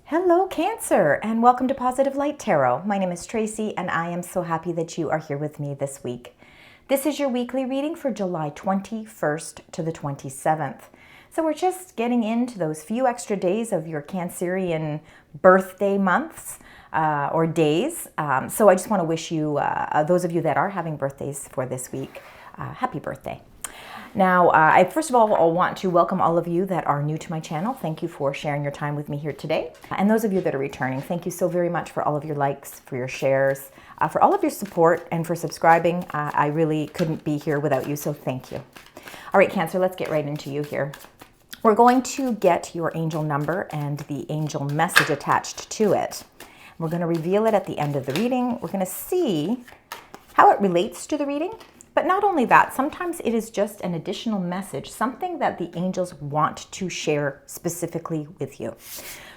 Hello, Cancer, and welcome to Positive Light Tarot. My name is Tracy, and I am so happy that you are here with me this week. This is your weekly reading for July 21st to the 27th. So we're just getting into those few extra days of your Cancerian birthday months or days. So I just want to wish you, those of you that are having birthdays for this week, happy birthday. Now, I first of all want to welcome all of you that are new to my channel. Thank you for sharing your time with me here today. And those of you that are returning, thank you so very much for all of your likes, for your shares, for all of your support, and for subscribing. I really couldn't be here without you, so thank you. All right, Cancer, let's get right into you here. We're going to get your angel number and the angel message attached to it. We're going to reveal it at the end of the reading. We're going to see how it relates to the reading. But not only that, sometimes it is just an additional message, something that the angels want to share specifically with you.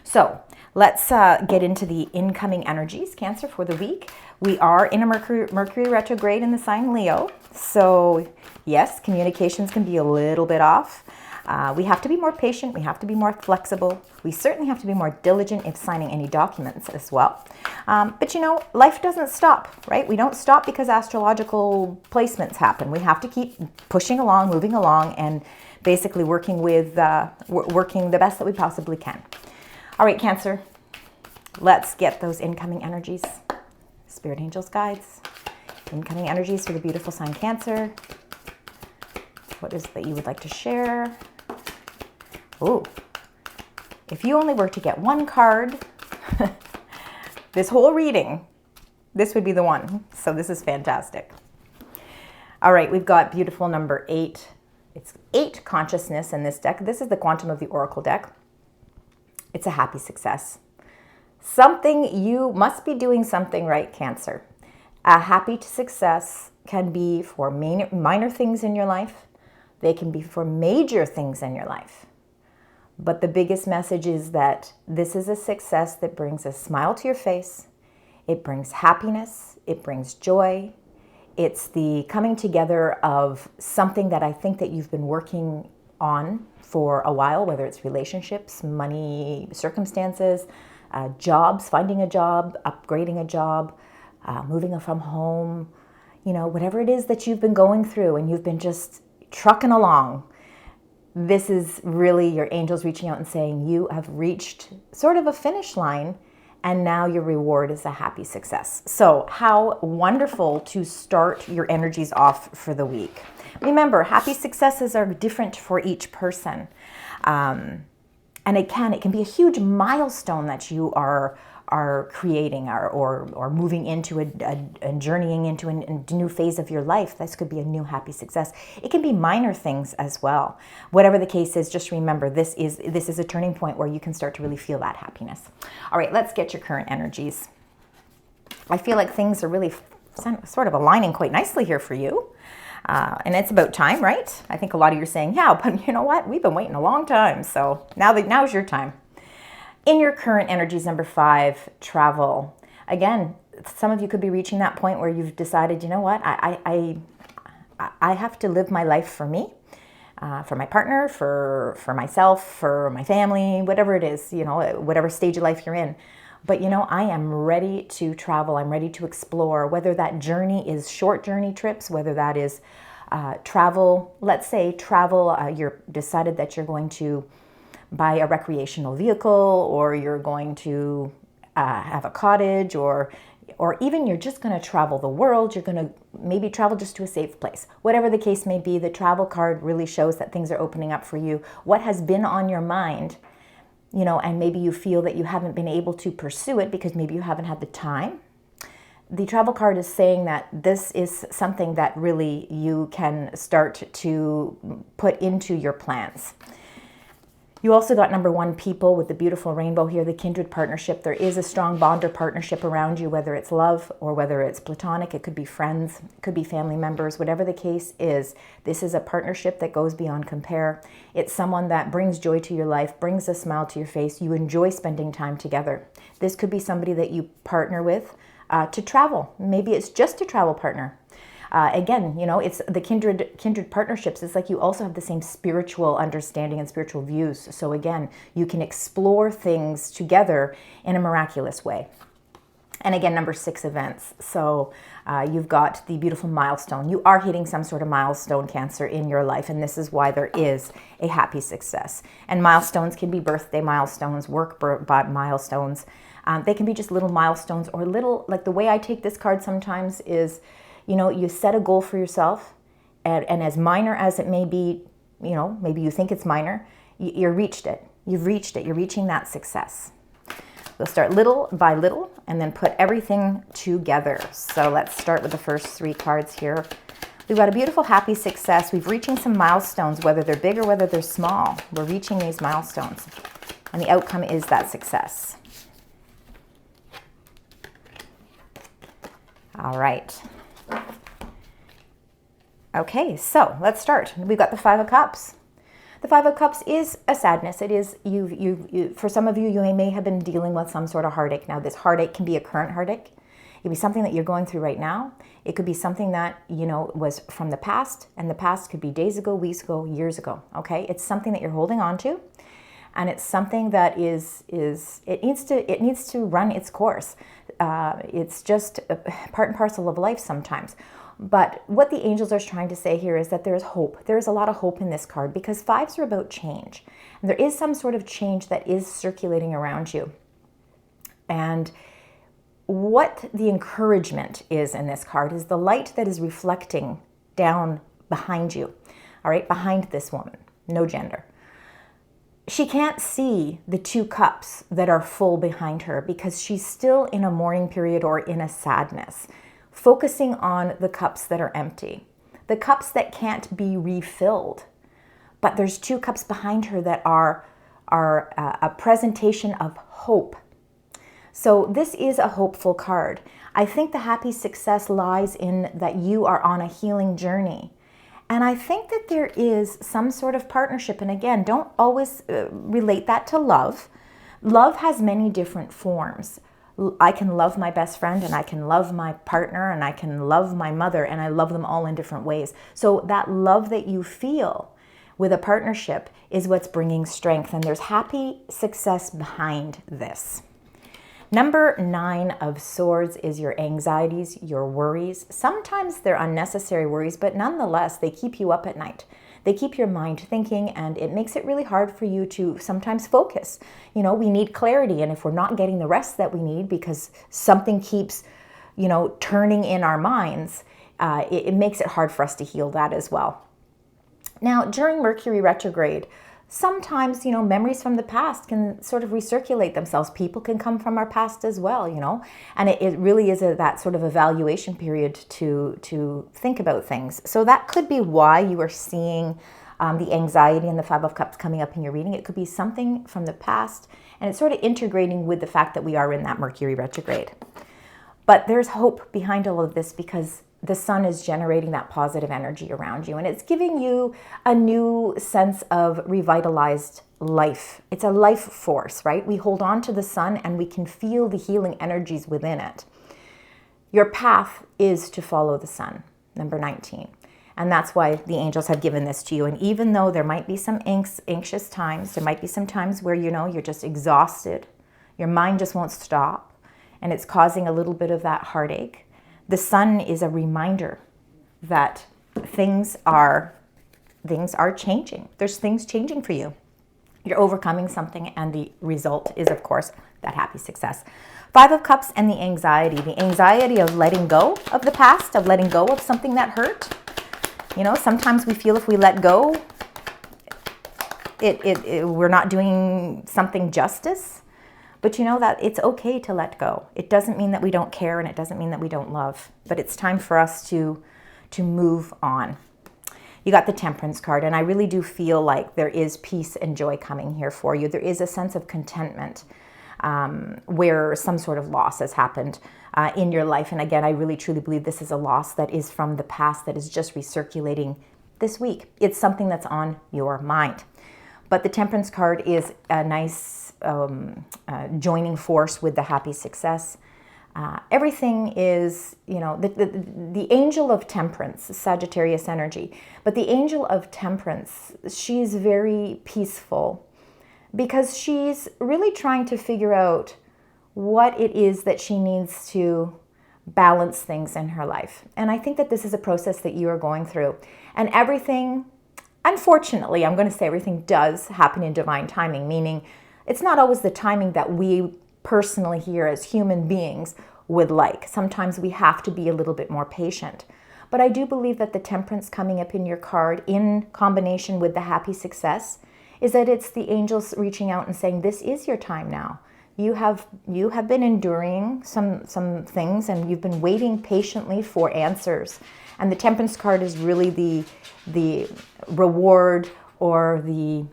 So let's get into the incoming energies, Cancer, for the week. We are in a Mercury retrograde in the sign Leo. So yes, communications can be a little bit off. We have to be more patient. We have to be more flexible. We certainly have to be more diligent if signing any documents as well. But you know, life doesn't stop, right? We don't stop because astrological placements happen. We have to keep pushing along, moving along, and basically working the best that we possibly can. All right, Cancer, let's get those incoming energies. Spirit angels, guides, incoming energies for the beautiful sign Cancer. What is it that you would like to share? Oh, if you only were to get one card, this whole reading, this would be the one. So this is fantastic. All right, we've got beautiful number 8. It's 8 consciousness in this deck. This is the Quantum of the Oracle deck. It's a happy success. You must be doing something right, Cancer. A happy success can be for minor things in your life. They can be for major things in your life. But the biggest message is that this is a success that brings a smile to your face. It brings happiness. It brings joy. It's the coming together of something that I think that you've been working on for a while, whether it's relationships, money, circumstances, jobs, finding a job, upgrading a job, moving from home, you know, whatever it is that you've been going through and you've been just trucking along. This is really your angels reaching out and saying you have reached sort of a finish line and now your reward is a happy success. So how wonderful to start your energies off for the week. Remember, happy successes are different for each person. And it can be a huge milestone that you are creating or moving into and journeying into a new phase of your life. This could be a new happy success. It can be minor things as well. Whatever the case is, just remember this is a turning point where you can start to really feel that happiness. All right, let's get your current energies. I feel like things are really sort of aligning quite nicely here for you. And it's about time, right? I think a lot of you are saying, yeah, but you know what? We've been waiting a long time. So now's your time. In your current energies, number 5, travel. Again, some of you could be reaching that point where you've decided, you know what, I have to live my life for me, for my partner, for myself, for my family, whatever it is, you know, whatever stage of life you're in. But, you know, I am ready to travel. I'm ready to explore, whether that journey is short journey trips, whether that is travel. Let's say travel, you're decided that you're going to buy a recreational vehicle, or you're going to have a cottage, or even you're just going to travel the world. You're going to maybe travel just to a safe place. Whatever the case may be, the travel card really shows that things are opening up for you. What has been on your mind, you know, and maybe you feel that you haven't been able to pursue it because maybe you haven't had the time. The travel card is saying that this is something that really you can start to put into your plans. You also got number 1, people, with the beautiful rainbow here, the kindred partnership. There is a strong bond or partnership around you, whether it's love or whether it's platonic. It could be friends, it could be family members, whatever the case is. This is a partnership that goes beyond compare. It's someone that brings joy to your life, brings a smile to your face. You enjoy spending time together. This could be somebody that you partner with to travel. Maybe it's just a travel partner. Again, you know, it's the kindred partnerships. It's like you also have the same spiritual understanding and spiritual views. So again, you can explore things together in a miraculous way. And again, number 6, events. So you've got the beautiful milestone. You are hitting some sort of milestone, Cancer, in your life. And this is why there is a happy success. And milestones can be birthday milestones, work milestones. They can be just little milestones or little, like the way I take this card sometimes is, you know, you set a goal for yourself. And as minor as it may be, you know, maybe you think it's minor, you've reached it. You've reached it. You're reaching that success. We'll start little by little and then put everything together. So let's start with the first 3 cards here. We've got a beautiful happy success. We've reaching some milestones, whether they're big or whether they're small. We're reaching these milestones. And the outcome is that success. All right. Okay, so let's start. We've got the 5 of Cups. The 5 of Cups is a sadness. It is, for some of you, you may have been dealing with some sort of heartache. Now, this heartache can be a current heartache. It could be something that you're going through right now. It could be something that, you know, was from the past, and the past could be days ago, weeks ago, years ago, okay? It's something that you're holding on to, and it's something that it needs to run its course. It's just a part and parcel of life sometimes. But what the angels are trying to say here is that there's hope. There's a lot of hope in this card because 5s are about change. And there is some sort of change that is circulating around you. And what the encouragement is in this card is the light that is reflecting down behind you, all right, behind this woman, no gender. She can't see the 2 cups that are full behind her because she's still in a mourning period or in a sadness, focusing on the cups that are empty, the cups that can't be refilled. But there's 2 cups behind her that are a presentation of hope. So this is a hopeful card. I think the happy success lies in that you are on a healing journey. And I think that there is some sort of partnership. And again, don't always relate that to love. Love has many different forms. I can love my best friend, and I can love my partner, and I can love my mother, and I love them all in different ways. So that love that you feel with a partnership is what's bringing strength. And there's happy success behind this. Number 9 of Swords is your anxieties, your worries. Sometimes they're unnecessary worries, but nonetheless, they keep you up at night. They keep your mind thinking, and it makes it really hard for you to sometimes focus. You know, we need clarity, and if we're not getting the rest that we need because something keeps, you know, turning in our minds, it makes it hard for us to heal that as well. Now, during Mercury retrograde, sometimes, you know, memories from the past can sort of recirculate themselves. People can come from our past as well, you know, and it really is that sort of evaluation period to think about things. So that could be why you are seeing the anxiety and the 5 of Cups coming up in your reading. It could be something from the past, and it's sort of integrating with the fact that we are in that Mercury retrograde. But there's hope behind all of this because the sun is generating that positive energy around you, and it's giving you a new sense of revitalized life. It's a life force, right? We hold on to the sun and we can feel the healing energies within it. Your path is to follow the sun, number 19. And that's why the angels have given this to you. And even though there might be some anxious times, there might be some times where, you know, you're just exhausted, your mind just won't stop, and it's causing a little bit of that heartache. The sun is a reminder that things are changing. There's things changing for you. You're overcoming something, and the result is, of course, that happy success. 5 of Cups and the anxiety of letting go of the past, of letting go of something that hurt. You know, sometimes we feel if we let go, we're not doing something justice. But you know that it's okay to let go. It doesn't mean that we don't care, and it doesn't mean that we don't love. But it's time for us to move on. You got the Temperance card, and I really do feel like there is peace and joy coming here for you. There is a sense of contentment where some sort of loss has happened in your life. And again, I really truly believe this is a loss that is from the past that is just recirculating this week. It's something that's on your mind. But the Temperance card is a nice joining force with the happy success. Everything is, the angel of temperance, Sagittarius energy. But the angel of temperance, she's very peaceful because she's really trying to figure out what it is that she needs to balance things in her life. And I think that this is a process that you are going through. And everything, unfortunately, I'm going to say everything does happen in divine timing, meaning it's not always the timing that we personally here as human beings would like. Sometimes we have to be a little bit more patient. But I do believe that the temperance coming up in your card in combination with the happy success is that it's the angels reaching out and saying, this is your time now. You have been enduring some things and you've been waiting patiently for answers. And the temperance card is really the reward or the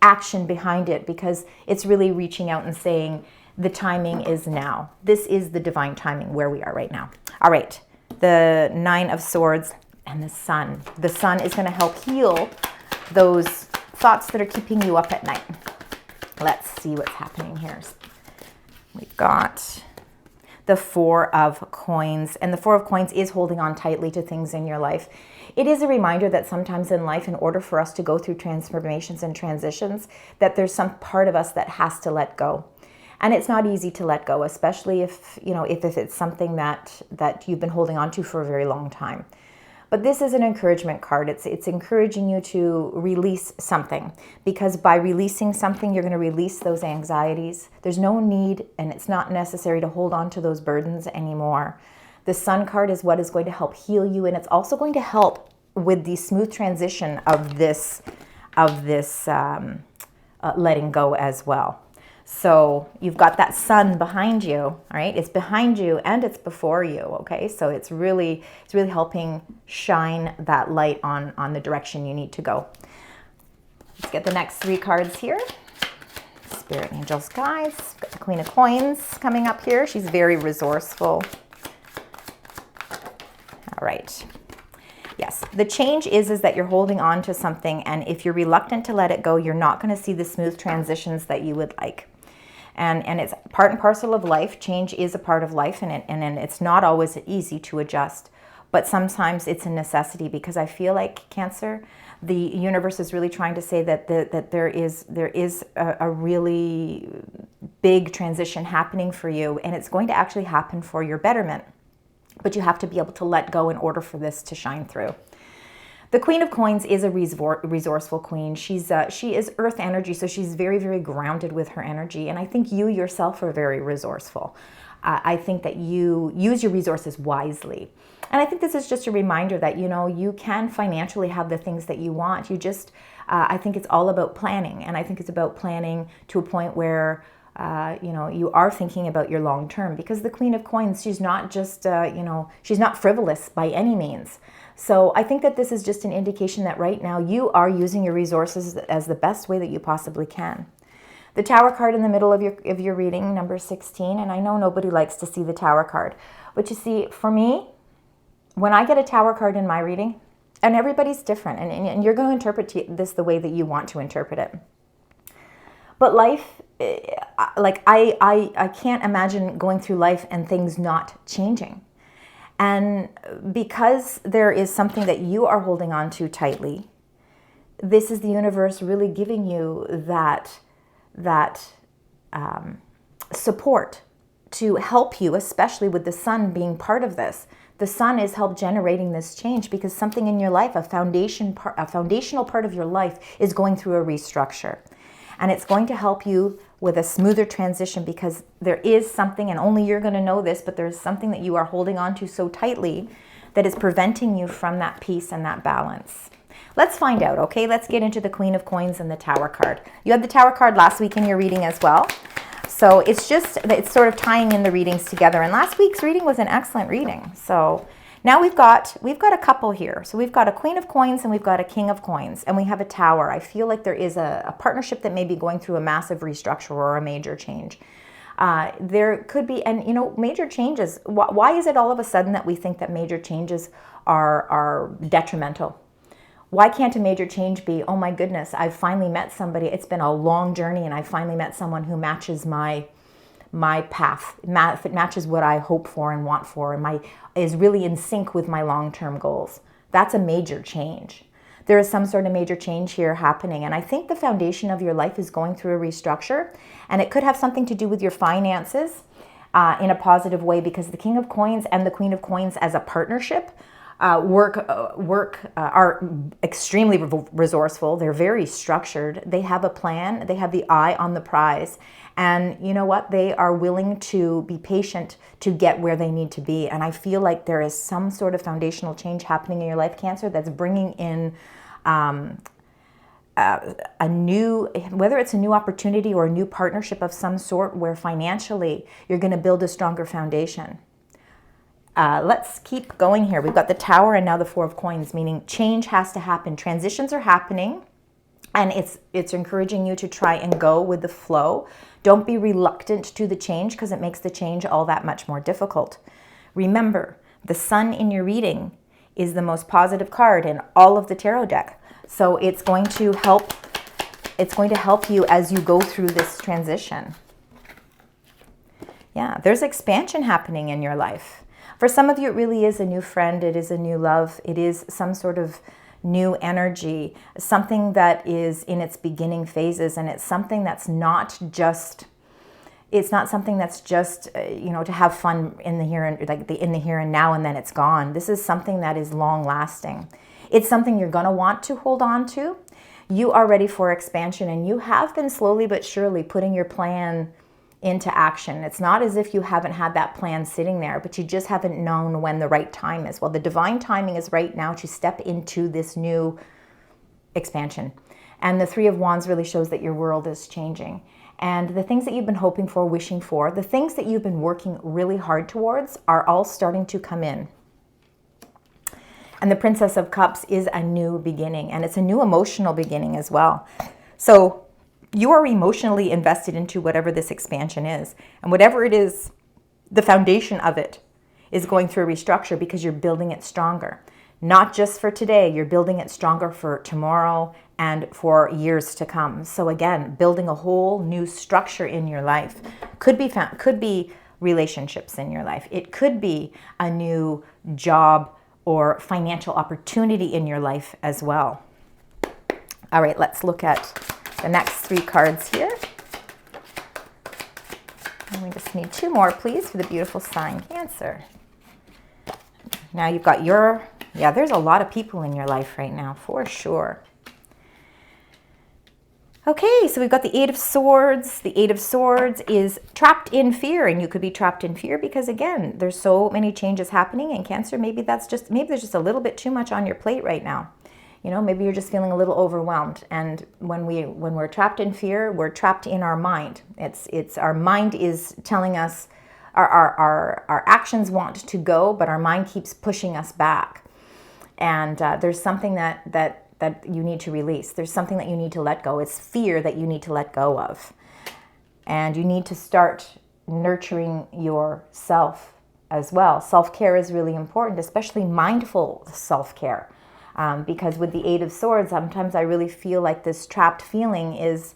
action behind it, because it's really reaching out and saying the timing is now. This is the divine timing where we are right now. All right, the Nine of Swords and the Sun. The Sun is going to help heal those thoughts that are keeping you up at night. Let's see what's happening here. We've got the Four of Coins, and the Four of Coins is holding on tightly to things in your life. It is a reminder that sometimes in life, in order for us to go through transformations and transitions, that there's some part of us that has to let go. And it's not easy to let go, especially if it's something that you've been holding on to for a very long time. But this is an encouragement card. It's encouraging you to release something, because by releasing something, you're going to release those anxieties. There's no need, and it's not necessary to hold on to those burdens anymore. The Sun card is what is going to help heal you, and it's also going to help with the smooth transition of this letting go as well. So you've got that sun behind you, all right? It's behind you and it's before you, okay? So it's really helping shine that light on the direction you need to go. Let's get the next three cards here. Spirit, angels, guides. Got the Queen of Coins coming up here. She's very resourceful. All right. Yes, the change is that you're holding on to something, and if you're reluctant to let it go, you're not going to see the smooth transitions that you would like. And it's part and parcel of life. Change is a part of life, and it's not always easy to adjust. But sometimes it's a necessity, because I feel like Cancer, the universe is really trying to say that there is a really big transition happening for you, and it's going to actually happen for your betterment. But you have to be able to let go in order for this to shine through. The Queen of Coins is a resourceful queen. She is earth energy, so she's very, very grounded with her energy. And I think you yourself are very resourceful. I think that you use your resources wisely. And I think this is just a reminder that, you can financially have the things that you want. I think it's all about planning. And I think it's about planning to a point where you are thinking about your long term, because the Queen of Coins, she's not just, she's not frivolous by any means. So I think that this is just an indication that right now you are using your resources as the best way that you possibly can. The Tower card in the middle of your reading, number 16, and I know nobody likes to see the Tower card, but you see, for me, when I get a Tower card in my reading, and everybody's different, and you're going to interpret this the way that you want to interpret it. But life, like I can't imagine going through life and things not changing. And because there is something that you are holding on to tightly, this is the universe really giving you that support to help you, especially with the sun being part of this. The sun is help generating this change, because something in your life, a foundational part of your life, is going through a restructure. And it's going to help you with a smoother transition, because there is something, and only you're going to know this, but there's something that you are holding on to so tightly that is preventing you from that peace and that balance. Let's find out, okay? Let's get into the Queen of Coins and the Tower card. You had the Tower card last week in your reading as well. So it's sort of tying in the readings together. And last week's reading was an excellent reading. So now we've got a couple here. So we've got a Queen of Coins and we've got a King of Coins, and we have a Tower. I feel like there is a partnership that may be going through a massive restructure or a major change. There could be, and major changes. Why is it all of a sudden that we think that major changes are detrimental? Why can't a major change be, oh my goodness, I've finally met somebody, it's been a long journey and I finally met someone who matches my my path, if it matches what I hope for and want for, and is really in sync with my long-term goals. That's a major change. There is some sort of major change here happening. And I think the foundation of your life is going through a restructure. And it could have something to do with your finances in a positive way, because the King of Coins and the Queen of Coins as a partnership are extremely resourceful. They're very structured. They have a plan. They have the eye on the prize. And you know what? They are willing to be patient to get where they need to be. And I feel like there is some sort of foundational change happening in your life, Cancer, that's bringing in whether it's a new opportunity or a new partnership of some sort, where financially you're going to build a stronger foundation. Let's keep going here. We've got the Tower and now the Four of Coins, meaning change has to happen. Transitions are happening, and it's encouraging you to try and go with the flow. Don't be reluctant to the change, because it makes the change all that much more difficult. Remember, the Sun in your reading is the most positive card in all of the tarot deck. So it's going to help you as you go through this transition. Yeah, there's expansion happening in your life. For some of you, it really is a new friend. It is a new love. It is some sort of new energy, something that is in its beginning phases. And it's something that's not something that's just, to have fun in the here and in the here and now, and then it's gone. This is something that is long lasting. It's something you're going to want to hold on to. You are ready for expansion, and you have been slowly but surely putting your plan into action. It's not as if you haven't had that plan sitting there, but you just haven't known when the right time is. Well, the divine timing is right now to step into this new expansion. And the Three of Wands really shows that your world is changing. And the things that you've been hoping for, wishing for, the things that you've been working really hard towards are all starting to come in. And the Princess of Cups is a new beginning, and it's a new emotional beginning as well. So you are emotionally invested into whatever this expansion is. And whatever it is, the foundation of it is going through a restructure, because you're building it stronger. Not just for today, you're building it stronger for tomorrow and for years to come. So again, building a whole new structure in your life. Could be relationships in your life. It could be a new job or financial opportunity in your life as well. All right, let's look at the next three cards here. And we just need two more, please, for the beautiful sign Cancer. Now you've got there's a lot of people in your life right now, for sure. Okay, so we've got the Eight of Swords. The Eight of Swords is trapped in fear, and you could be trapped in fear because, again, there's so many changes happening in Cancer. Maybe there's just a little bit too much on your plate right now. Maybe you're just feeling a little overwhelmed. And when we're trapped in fear, we're trapped in our mind. It's our mind is telling us our actions want to go, but our mind keeps pushing us back. And there's something that you need to release. There's something that you need to let go. It's fear that you need to let go of. And you need to start nurturing yourself as well. Self-care is really important, especially mindful self-care. Because with the Eight of Swords, sometimes I really feel like this trapped feeling is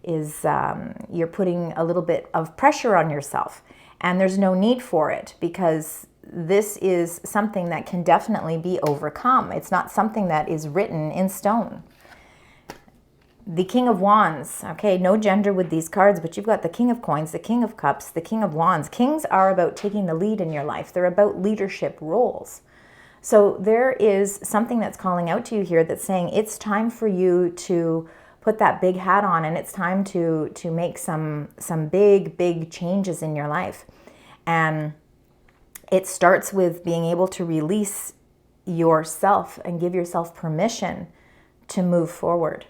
you're putting a little bit of pressure on yourself. And there's no need for it, because this is something that can definitely be overcome. It's not something that is written in stone. The King of Wands, okay, no gender with these cards, but you've got the King of Coins, the King of Cups, the King of Wands. Kings are about taking the lead in your life. They're about leadership roles. So there is something that's calling out to you here that's saying it's time for you to put that big hat on, and it's time to make some big changes in your life. And it starts with being able to release yourself and give yourself permission to move forward.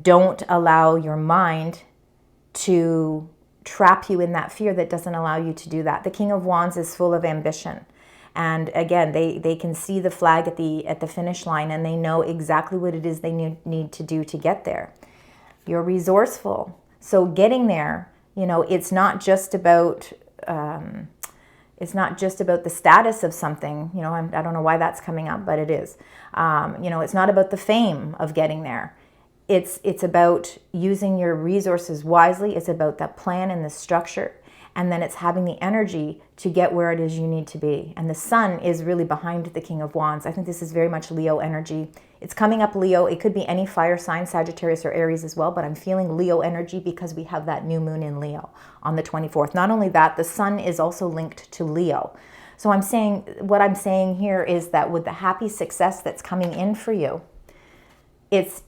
Don't allow your mind to trap you in that fear that doesn't allow you to do that. The King of Wands is full of ambition. And again, they can see the flag at the finish line, and they know exactly what it is they need to do to get there. You're resourceful. So getting there, it's not just about the status of something. I don't know why that's coming up, but it is. It's not about the fame of getting there. It's about using your resources wisely. It's about that plan and the structure. And then it's having the energy to get where it is you need to be. And the sun is really behind the King of Wands. I think this is very much Leo energy. It's coming up Leo. It could be any fire sign, Sagittarius or Aries as well, but I'm feeling Leo energy because we have that new moon in Leo on the 24th. Not only that, the sun is also linked to Leo. So what I'm saying here is that with the happy success that's coming in for you, it's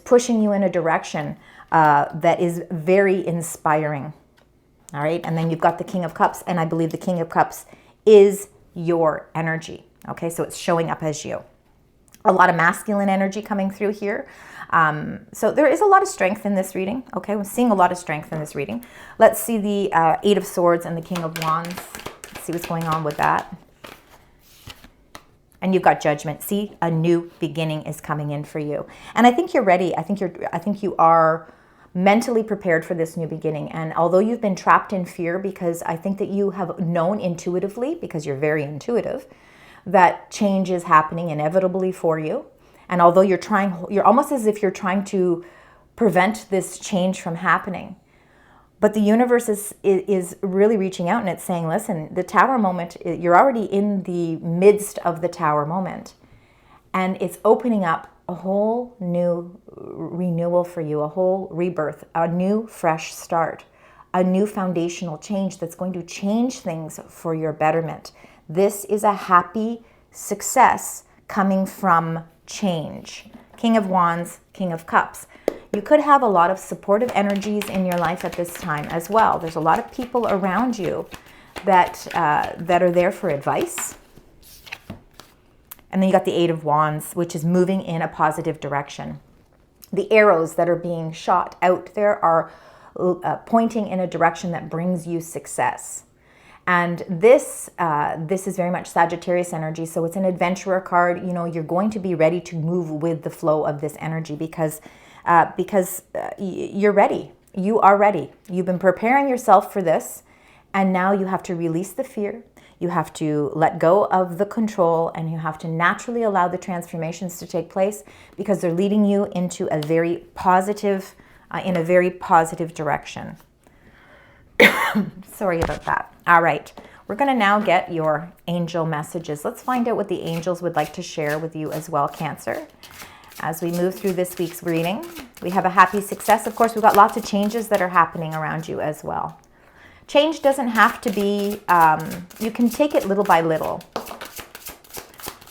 pushing you in a direction that is very inspiring. All right, and then you've got the King of Cups, and I believe the King of Cups is your energy. Okay, so it's showing up as you. A lot of masculine energy coming through here. So there is a lot of strength in this reading. Okay, we're seeing a lot of strength in this reading. Let's see the Eight of Swords and the King of Wands. Let's see what's going on with that. And you've got Judgment. See, a new beginning is coming in for you. And I think you're ready. I think you are mentally prepared for this new beginning. And although you've been trapped in fear, because I think that you have known intuitively, because you're very intuitive, that change is happening inevitably for you. And although you're almost as if you're trying to prevent this change from happening. But the universe is really reaching out, and it's saying, listen, the Tower moment, you're already in the midst of the Tower moment. And it's opening up a whole new renewal for you, a whole rebirth, a new fresh start, a new foundational change that's going to change things for your betterment. This is a happy success coming from change. King of Wands, King of Cups. You could have a lot of supportive energies in your life at this time as well. There's a lot of people around you that are there for advice. And then you got the Eight of Wands, which is moving in a positive direction. The arrows that are being shot out there are pointing in a direction that brings you success. And this is very much Sagittarius energy, so it's an adventurer card. You know, you're going to be ready to move with the flow of this energy because you're ready. You are ready. You've been preparing yourself for this, and now you have to release the fear. You have to let go of the control, and you have to naturally allow the transformations to take place because they're leading you into a very positive, in a very positive direction. Sorry about that. All right. We're going to now get your angel messages. Let's find out what the angels would like to share with you as well, Cancer. As we move through this week's reading, we have a happy success. Of course, we've got lots of changes that are happening around you as well. Change doesn't have to be, you can take it little by little.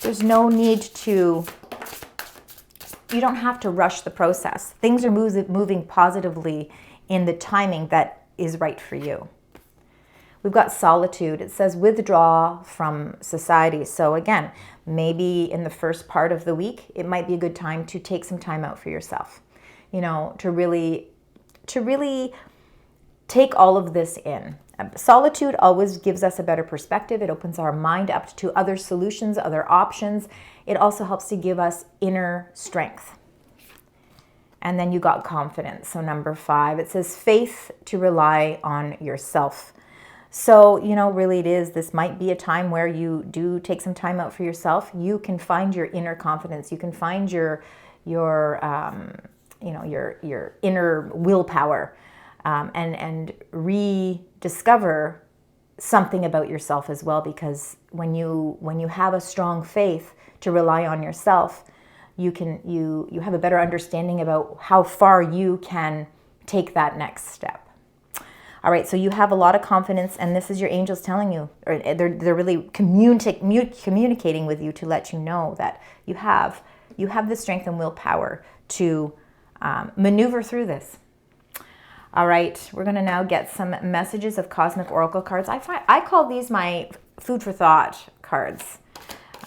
There's no need to, you don't have to rush the process. Things are moving positively in the timing that is right for you. We've got solitude. It says withdraw from society. So again, maybe in the first part of the week, it might be a good time to take some time out for yourself. You know, to really take all of this in. Solitude always gives us a better perspective. It opens our mind up to other solutions, other options. It also helps to give us inner strength. And then you got confidence. So number 5, it says faith to rely on yourself. So, you know, really it is, this might be a time where you do take some time out for yourself. You can find your inner confidence. You can find your inner willpower, and rediscover something about yourself as well. Because when you have a strong faith to rely on yourself, you have a better understanding about how far you can take that next step. All right, so you have a lot of confidence, and this is your angels telling you, or they're really communicating with you to let you know that you have the strength and willpower to maneuver through this. All right, we're going to now get some messages of Cosmic Oracle cards. I call these my food for thought cards.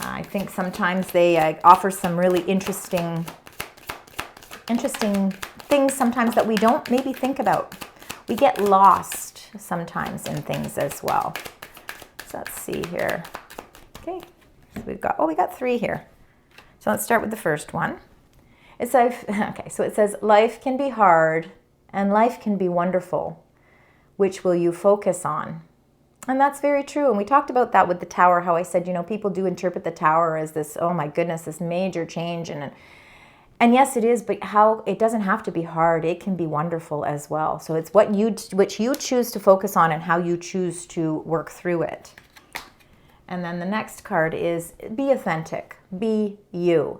I think sometimes they offer some really interesting things sometimes that we don't maybe think about. We get lost sometimes in things as well. So let's see here. Okay, so we got 3 here. So let's start with the first one. It says, life can be hard and life can be wonderful. Which will you focus on? And that's very true. And we talked about that with the Tower, how I said, you know, people do interpret the Tower as this, oh my goodness, this major change. And yes, it is, but how it doesn't have to be hard. It can be wonderful as well. So it's which you choose to focus on and how you choose to work through it. And then the next card is be authentic, be you.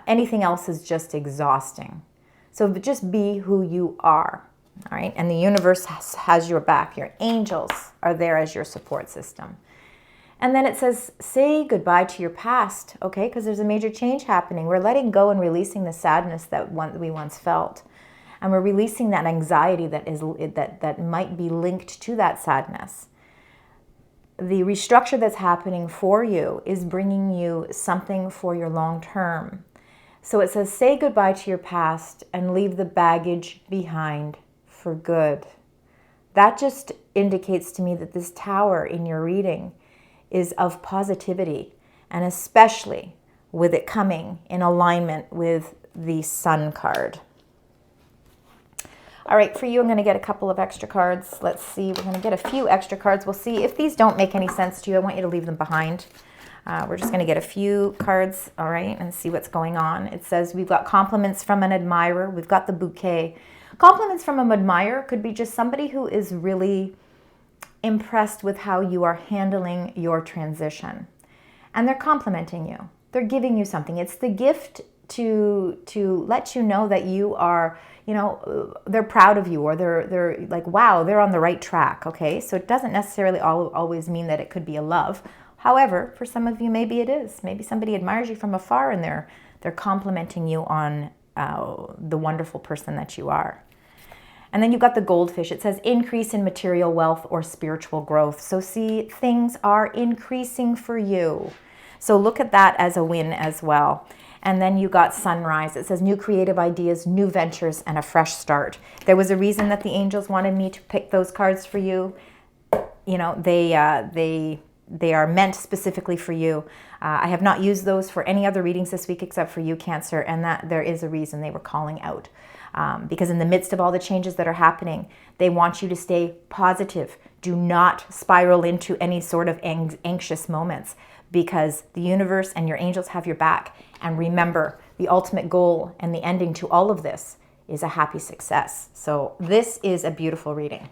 Anything else is just exhausting. So just be who you are, all right? And the universe has your back. Your angels are there as your support system. And then it says, say goodbye to your past, okay? Because there's a major change happening. We're letting go and releasing the sadness that we once felt. And we're releasing that anxiety that might be linked to that sadness. The restructure that's happening for you is bringing you something for your long term. So it says, say goodbye to your past and leave the baggage behind for good. That just indicates to me that this tower in your reading is of positivity, and especially with it coming in alignment with the Sun card. All right, for you, I'm going to get a couple of extra cards. Let's see. We're going to get a few extra cards. We'll see. If these don't make any sense to you, I want you to leave them behind. We're just going to get a few cards, all right, and see what's going on. It says we've got compliments from an admirer. We've got the bouquet. Compliments from an admirer could be just somebody who is really impressed with how you are handling your transition. And they're complimenting you. They're giving you something. It's the gift to let you know that you are, they're proud of you, or they're like, wow, they're on the right track, okay? So it doesn't necessarily always mean that it could be a love. However, for some of you, maybe it is. Maybe somebody admires you from afar and they're complimenting you on the wonderful person that you are. And then you've got the goldfish. It says increase in material wealth or spiritual growth. So see, things are increasing for you. So look at that as a win as well. And then you got sunrise. It says new creative ideas, new ventures, and a fresh start. There was a reason that the angels wanted me to pick those cards for you. They are meant specifically for you. I have not used those for any other readings this week except for you, Cancer, and that there is a reason they were calling out. Because in the midst of all the changes that are happening, they want you to stay positive. Do not spiral into any sort of anxious moments, because the universe and your angels have your back. And remember, the ultimate goal and the ending to all of this is a happy success. So this is a beautiful reading.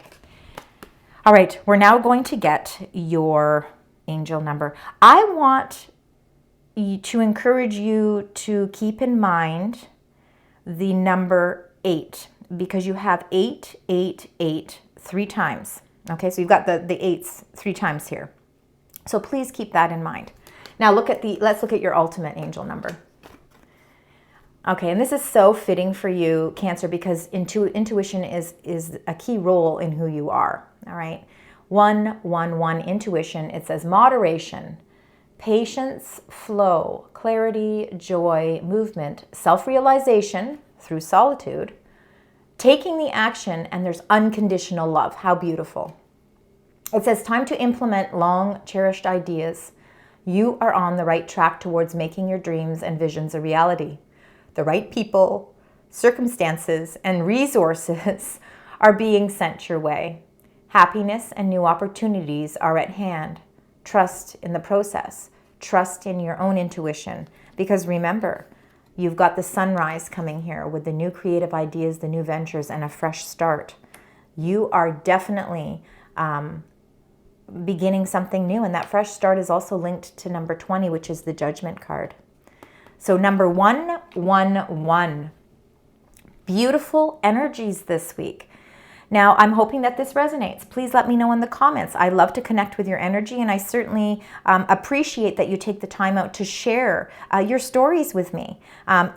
All right, we're now going to get your angel number. I want to encourage you to keep in mind the number 8, because you have 8, 8, 8 3 times. Okay, so you've got the 8s 3 times here. So please keep that in mind. Now let's look at your ultimate angel number. Okay, and this is so fitting for you, Cancer, because intuition is a key role in who you are. All right, 111 intuition. It says moderation, patience, flow, clarity, joy, movement, self-realization through solitude, taking the action, and there's unconditional love. How beautiful. It says time to implement long cherished ideas. You are on the right track towards making your dreams and visions a reality. The right people, circumstances, and resources are being sent your way. Happiness and new opportunities are at hand. Trust in the process. Trust in your own intuition, because remember, you've got the sunrise coming here with the new creative ideas, the new ventures, and a fresh start. You are definitely beginning something new, and that fresh start is also linked to number 20, which is the Judgment card. So number 111. Beautiful energies this week. Now, I'm hoping that this resonates. Please let me know in the comments. I love to connect with your energy, and I certainly appreciate that you take the time out to share your stories with me.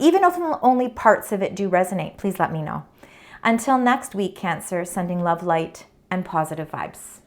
Even if only parts of it do resonate, please let me know. Until next week, Cancer, sending love, light, and positive vibes.